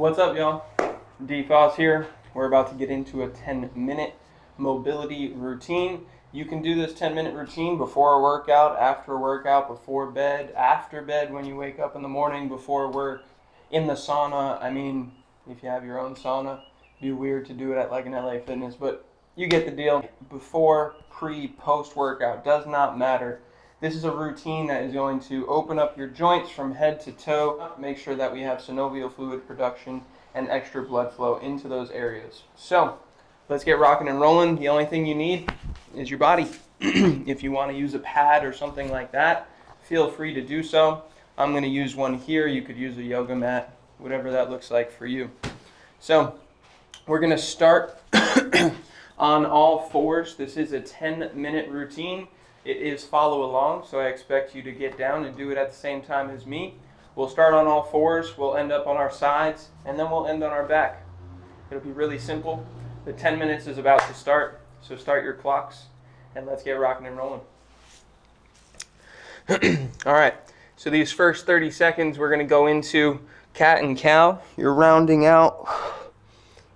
What's up, y'all? DFOS here. We're about to get into a 10-minute mobility routine. You can do this 10-minute routine before a workout, after a workout, before bed, after bed, when you wake up in the morning, before work, in the sauna. I mean, if you have your own sauna, it'd be weird to do it at like an LA Fitness, but you get the deal. Before, pre, post workout, does not matter. This is a routine that is going to open up your joints from head to toe, make sure that we have synovial fluid production and extra blood flow into those areas. So, let's get rocking and rolling. The only thing you need is your body. If you want to use a pad or something like that, feel free to do so. I'm going to use one here. You could use a yoga mat, whatever that looks like for you. So, we're going to start on all fours. This is a 10-minute routine. It is follow along, so I expect you to get down and do it at the same time as me. We'll start on all fours, we'll end up on our sides, and then we'll end on our back. It'll be really simple. The 10 minutes is about to start, so start your clocks, and let's get rocking and rolling. All right, so these first 30 seconds, we're going to go into cat and cow. You're rounding out.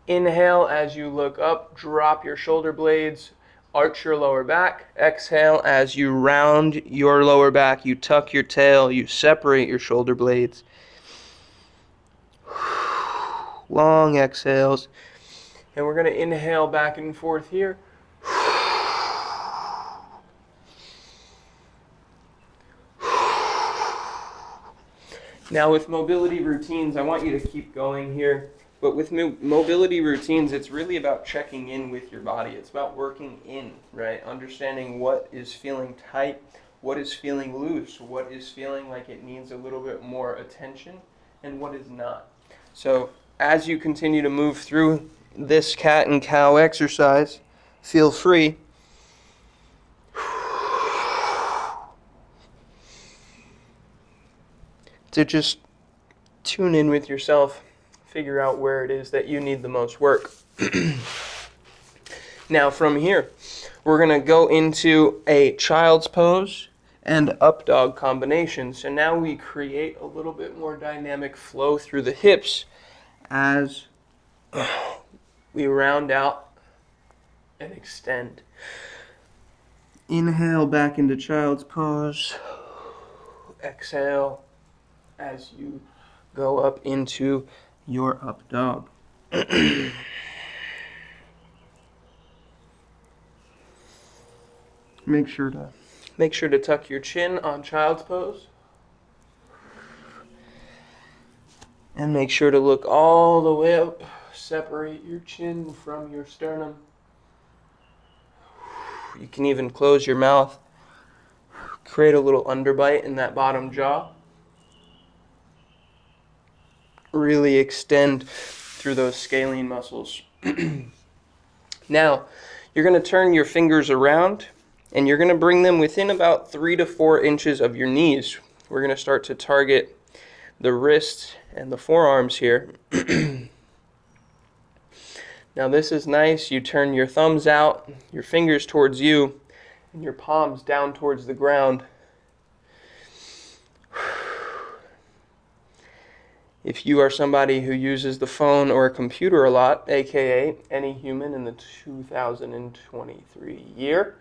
Inhale as you look up, drop your shoulder blades, arch your lower back. Exhale as you round your lower back, you tuck your tail, you separate your shoulder blades. Long exhales. And we're going to inhale back and forth here. Now with mobility routines, I want you to keep going here. But with mobility routines, it's really about checking in with your body. It's about working in, right? Understanding what is feeling tight, what is feeling loose, what is feeling like it needs a little bit more attention, and what is not. So as you continue to move through this cat and cow exercise, feel free to just tune in with yourself. Figure out where it is that you need the most work. Now from here, we're going to go into a child's pose and up dog combination. So now we create a little bit more dynamic flow through the hips as we round out and extend. Inhale back into child's pose. Exhale as you go up into your up dog. Make sure to tuck your chin on child's pose. And make sure to look all the way up. Separate your chin from your sternum. You can even close your mouth. Create a little underbite in that bottom jaw. Really extend through those scalene muscles. Now, you're going to turn your fingers around and you're going to bring them within about 3 to 4 inches of your knees. We're going to start to target the wrists and the forearms here. Now this is nice. You turn your thumbs out, your fingers towards you, and your palms down towards the ground. If you are somebody who uses the phone or a computer a lot, aka any human in the 2023 year,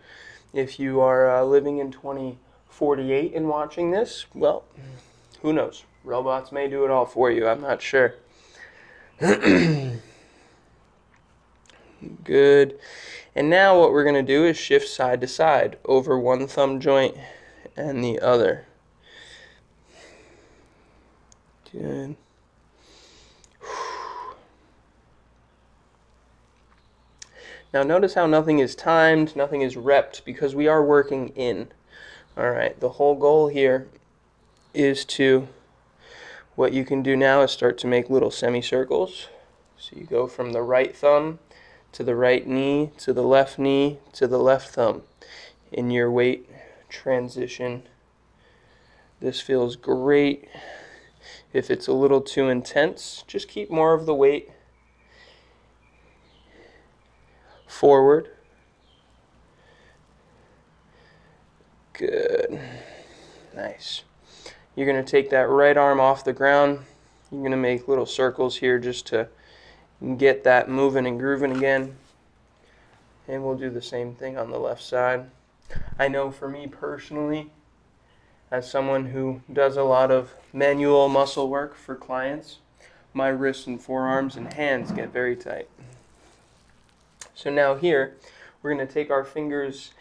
if you are living in 2048 and watching this, well, who knows? Robots may do it all for you. I'm not sure. Good. And now what we're going to do is shift side to side over one thumb joint and the other. Good. Now notice how nothing is timed, nothing is repped, because we are working in. Alright, the whole goal here is what you can do now is start to make little semicircles. So you go from the right thumb to the right knee, to the left knee, to the left thumb in your weight transition. This feels great. If it's a little too intense, just keep more of the weight forward. Good. Nice. You're going to take that right arm off the ground, You're going to make little circles here just to get that moving and grooving again. And we'll do the same thing on the left side. I know for me personally, as someone who does a lot of manual muscle work for clients, my wrists and forearms and hands get very tight. So now here, we're going to take our fingers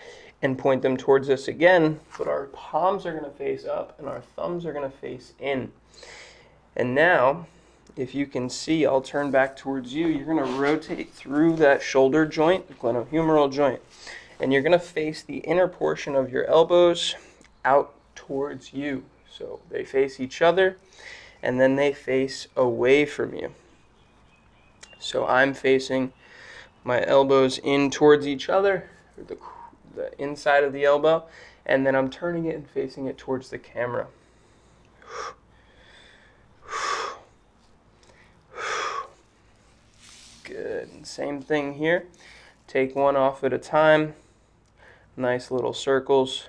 and point them towards us again, but our palms are going to face up and our thumbs are going to face in. And now, if you can see, I'll turn back towards you. You're going to rotate through that shoulder joint, the glenohumeral joint, and you're going to face the inner portion of your elbows out towards you. So they face each other, and then they face away from you. So I'm facing my elbows in towards each other, the inside of the elbow, and then I'm turning it and facing it towards the camera. Good. And same thing here. Take one off at a time. Nice little circles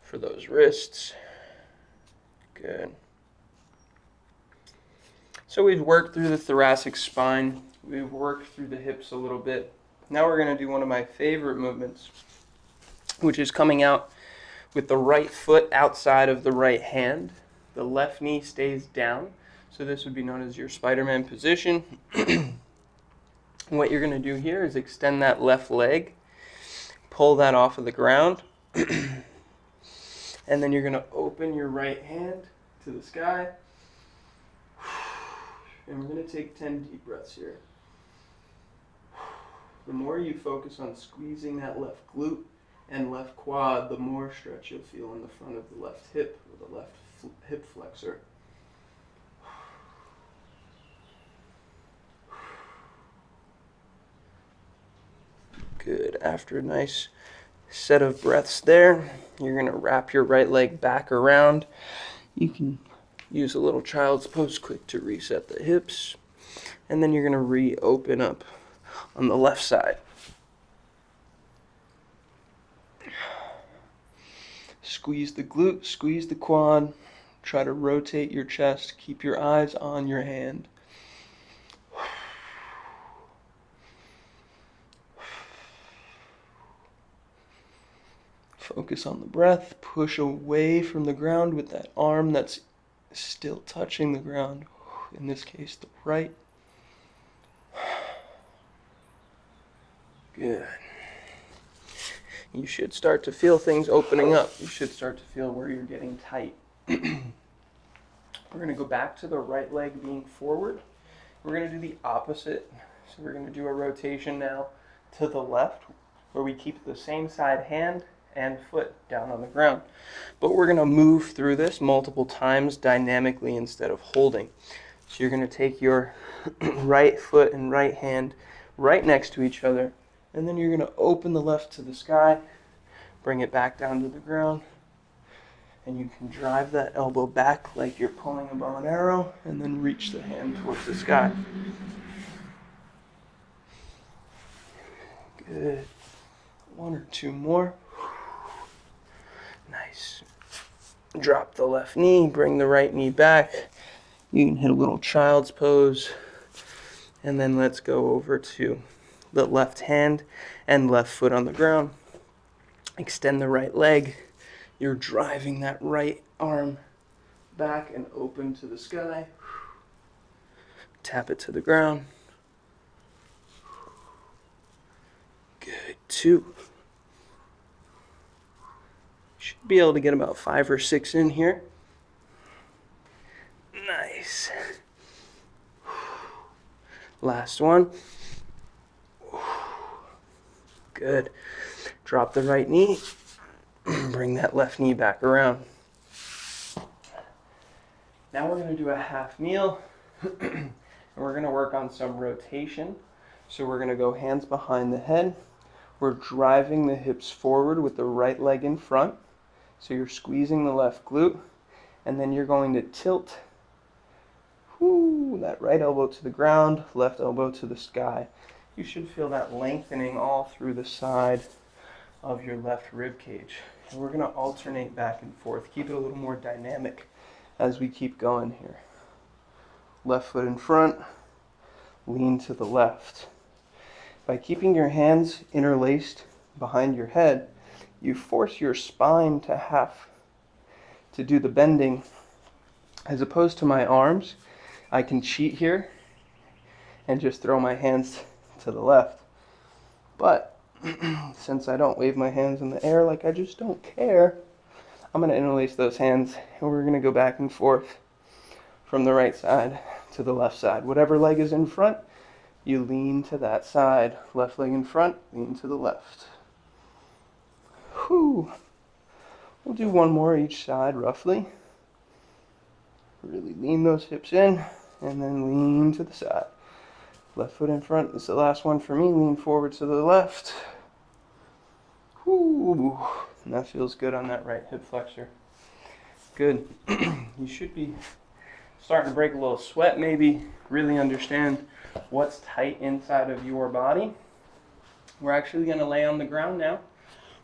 for those wrists. Good. So we've worked through the thoracic spine. We've worked through the hips a little bit. Now we're going to do one of my favorite movements, which is coming out with the right foot outside of the right hand. The left knee stays down. So this would be known as your Spider-Man position. What you're going to do here is extend that left leg, pull that off of the ground, and then you're going to open your right hand to the sky. And we're going to take 10 deep breaths here. The more you focus on squeezing that left glute and left quad, the more stretch you'll feel in the front of the left hip or the left hip flexor. Good. After a nice set of breaths there, you're going to wrap your right leg back around. You can use a little child's pose quick to reset the hips. And then you're going to reopen up on the left side. Squeeze the glute, squeeze the quad. Try to rotate your chest. Keep your eyes on your hand. Focus on the breath. Push away from the ground with that arm that's still touching the ground. In this case, the right. Good. You should start to feel things opening up. You should start to feel where you're getting tight. We're going to go back to the right leg being forward. We're going to do the opposite. So we're going to do a rotation now to the left, where we keep the same side hand and foot down on the ground. But we're going to move through this multiple times dynamically instead of holding. So you're going to take your right foot and right hand right next to each other, and then you're going to open the left to the sky, bring it back down to the ground, and you can drive that elbow back like you're pulling a bow and arrow, and then reach the hand towards the sky. Good. One or two more. Nice. Drop the left knee, bring the right knee back. You can hit a little child's pose. And then let's go over to the left hand and left foot on the ground. Extend the right leg. You're driving that right arm back and open to the sky. Tap it to the ground. Good. 2. Should be able to get about 5 or 6 in here. Nice. Last one. Good. Drop the right knee. Bring that left knee back around. Now we're going to do a half kneel. And we're going to work on some rotation. So we're going to go hands behind the head. We're driving the hips forward with the right leg in front. So you're squeezing the left glute, and then you're going to tilt that right elbow to the ground, left elbow to the sky. You should feel that lengthening all through the side of your left rib cage. And we're going to alternate back and forth. Keep it a little more dynamic as we keep going here. left foot in front, lean to the left. By keeping your hands interlaced behind your head, you force your spine to have to do the bending. As opposed to my arms, I can cheat here and just throw my hands to the left. But since I don't wave my hands in the air like I just don't care, I'm going to interlace those hands and we're going to go back and forth from the right side to the left side. Whatever leg is in front, you lean to that side. Left leg in front, lean to the left. Whew. We'll do one more each side roughly. Really lean those hips in and then lean to the side. Left foot in front. This is the last one for me. Lean forward to the left. Whew. And that feels good on that right hip flexor. Good. You should be starting to break a little sweat maybe. Really understand what's tight inside of your body. We're actually going to lay on the ground now.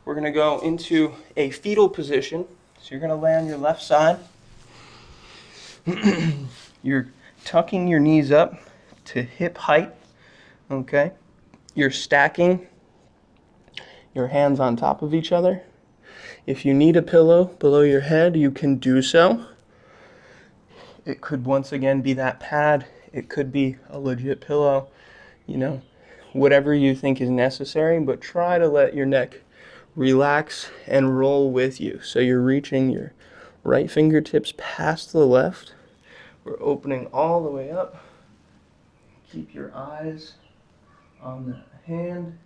We're going to go into a fetal position. So you're going to lay on your left side. You're tucking your knees up to hip height. Okay? You're stacking your hands on top of each other. If you need a pillow below your head, you can do so. It could once again be that pad. It could be a legit pillow. You know, whatever you think is necessary, but try to let your neck relax and roll with you. So you're reaching your right fingertips past the left. We're opening all the way up. Keep your eyes on that hand.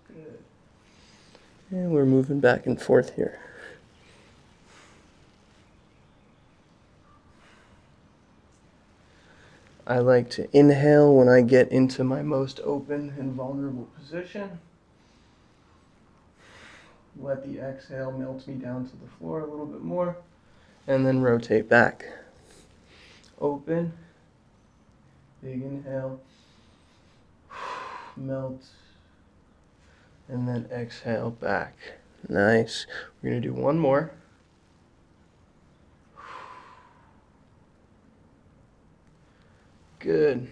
Good. And we're moving back and forth here. I like to inhale when I get into my most open and vulnerable position. Let the exhale melt me down to the floor a little bit more. And then rotate back. Open. Big inhale. Melt. And then exhale back. Nice. We're going to do one more. Good.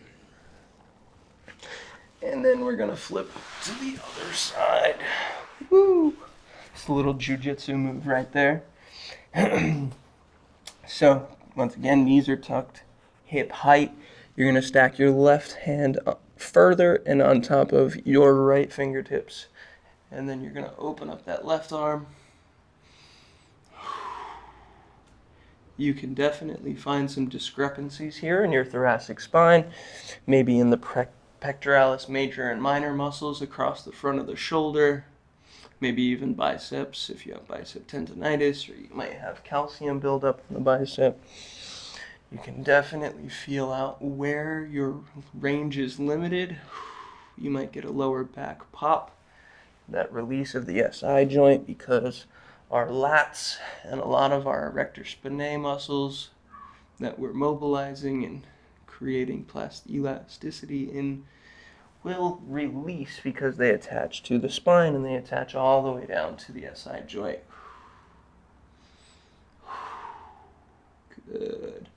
And then we're going to flip to the other side. Woo! It's a little jujitsu move right there. So, once again, knees are tucked, hip height. You're going to stack your left hand up further and on top of your right fingertips. And then you're going to open up that left arm. You can definitely find some discrepancies here in your thoracic spine, maybe in the pectoralis major and minor muscles across the front of the shoulder, maybe even biceps if you have bicep tendonitis, or you might have calcium buildup in the bicep. You can definitely feel out where your range is limited. You might get a lower back pop, that release of the SI joint, because our lats and a lot of our erector spinae muscles that we're mobilizing and creating elasticity in will release because they attach to the spine and they attach all the way down to the SI joint. Good.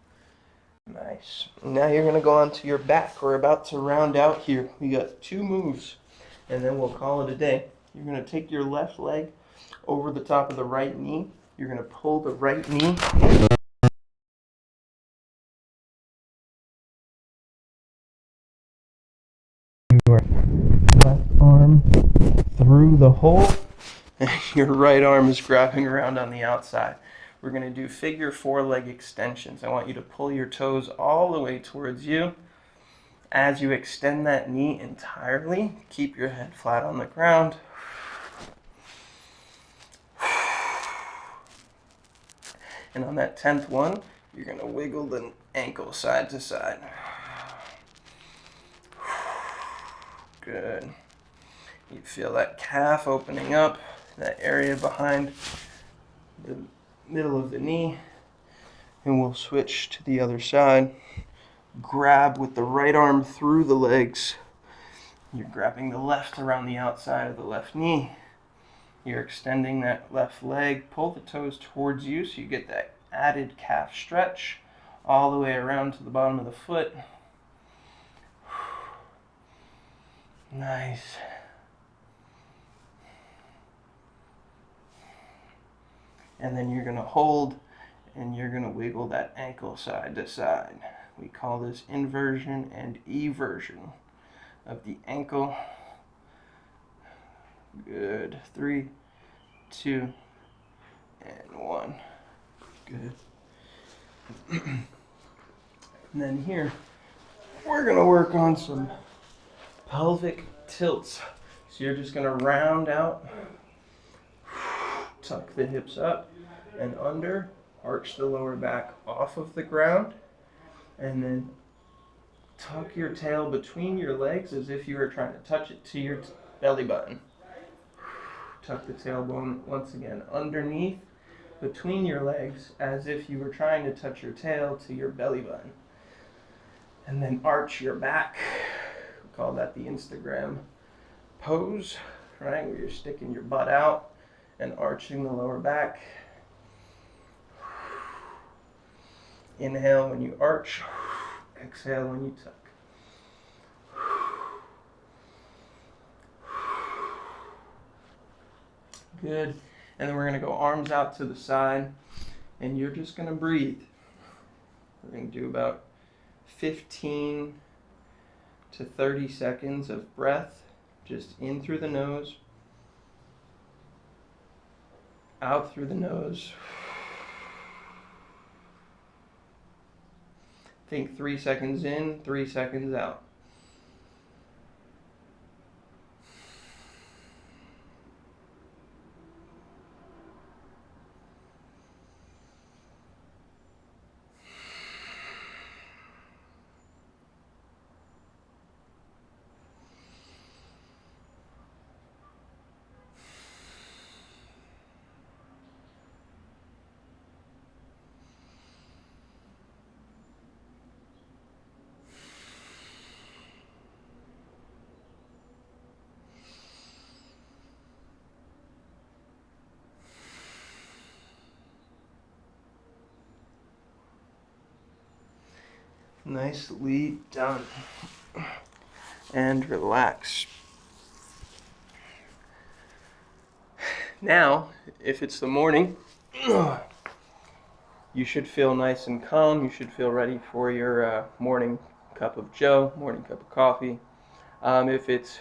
Nice. Now you're going to go onto your back. We're about to round out here. We got 2 moves and then we'll call it a day. You're going to take your left leg over the top of the right knee. You're going to pull the right knee your left arm through the hole, and your right arm is grabbing around on the outside. We're going to do figure 4 leg extensions. I want you to pull your toes all the way towards you. As you extend that knee entirely, keep your head flat on the ground. And on that 10th one, you're going to wiggle the ankle side to side. Good. You feel that calf opening up, that area behind the middle of the knee. And we'll switch to the other side. Grab with the right arm through the legs. You're grabbing the left around the outside of the left knee. You're extending that left leg. Pull the toes towards you so you get that added calf stretch. all the way around to the bottom of the foot. Nice. And then you're going to hold and you're going to wiggle that ankle side to side. We call this inversion and eversion of the ankle. Good. 3, 2, and 1. Good. And then here, we're going to work on some pelvic tilts. So you're just going to round out, tuck the hips up and under, arch the lower back off of the ground, and then tuck your tail between your legs as if you were trying to touch it to your belly button. Tuck the tailbone once again underneath, between your legs, as if you were trying to touch your tail to your belly button. And then arch your back. We call that the Instagram pose, right? Where you're sticking your butt out and arching the lower back. Inhale when you arch, exhale when you tuck. Good. And then we're going to go arms out to the side, and you're just going to breathe. We're going to do about 15 to 30 seconds of breath, just in through the nose, out through the nose. Think 3 seconds in, 3 seconds out. Nicely done. And relax. Now, if it's the morning, you should feel nice and calm. You should feel ready for your morning cup of joe, morning cup of coffee. If it's,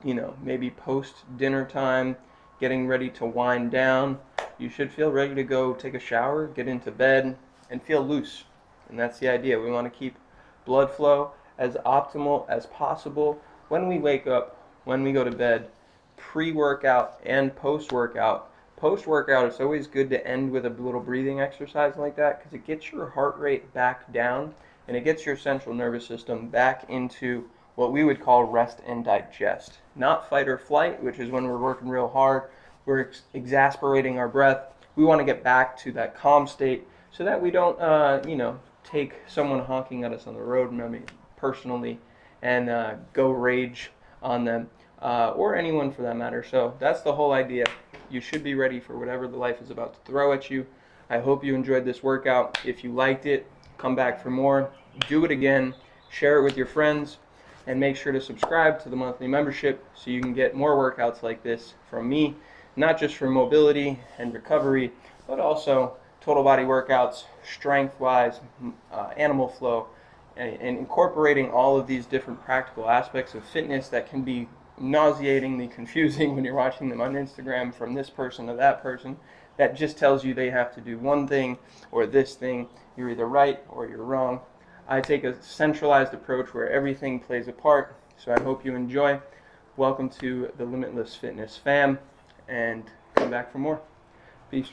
maybe post dinner time, getting ready to wind down, you should feel ready to go take a shower, get into bed, and feel loose. And that's the idea. We want to keep blood flow as optimal as possible when we wake up, when we go to bed, pre-workout and post-workout. Post-workout, it's always good to end with a little breathing exercise like that because it gets your heart rate back down and it gets your central nervous system back into what we would call rest and digest. Not fight or flight, which is when we're working real hard, we're exasperating our breath. We want to get back to that calm state so that we don't, take someone honking at us on the road, maybe personally, and go rage on them, or anyone for that matter. So that's the whole idea. You should be ready for whatever the life is about to throw at you. I hope you enjoyed this workout. If you liked it, come back for more. Do it again. Share it with your friends. And make sure to subscribe to the monthly membership so you can get more workouts like this from me, not just for mobility and recovery, but also total body workouts, strength-wise, animal flow, and incorporating all of these different practical aspects of fitness that can be nauseatingly confusing when you're watching them on Instagram from this person to that person. That just tells you they have to do one thing or this thing. You're either right or you're wrong. I take a centralized approach where everything plays a part, so I hope you enjoy. Welcome to the Limitless Fitness fam, and come back for more. Peace.